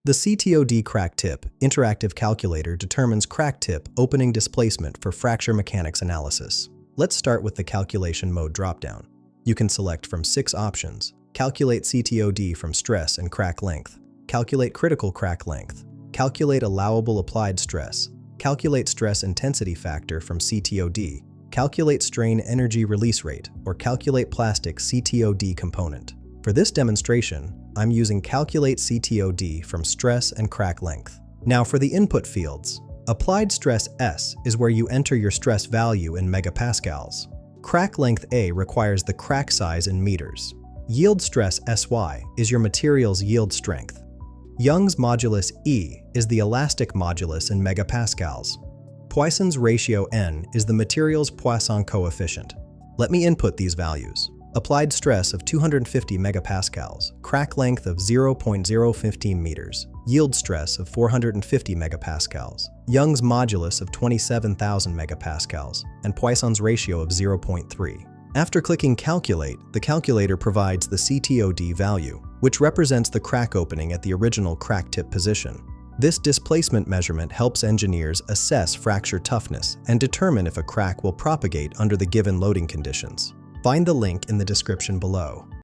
The Ctod crack tip interactive calculator determines crack tip opening displacement for fracture mechanics analysis. Let's start with the calculation mode dropdown. You can select from 6 options: calculate Ctod from stress and crack length, calculate critical crack length, calculate allowable applied stress, calculate stress intensity factor from Ctod, calculate strain energy release rate, or calculate plastic Ctod component. For this demonstration, I'm using calculate Ctod from stress and crack length. Now for the input fields. Applied stress S is where you enter your stress value in megapascals. Crack length A requires the crack size in meters. Yield stress SY is your material's yield strength. Young's modulus E is the elastic modulus in megapascals. Poisson's ratio N is the material's Poisson coefficient. Let me input these values. Applied stress of 250 megapascals, crack length of 0.015 meters, yield stress of 450 megapascals, Young's modulus of 27,000 megapascals, and Poisson's ratio of 0.3. After clicking Calculate, the calculator provides the Ctod value, which represents the crack opening at the original crack tip position. This displacement measurement helps engineers assess fracture toughness and determine if a crack will propagate under the given loading conditions. Find the link in the description below.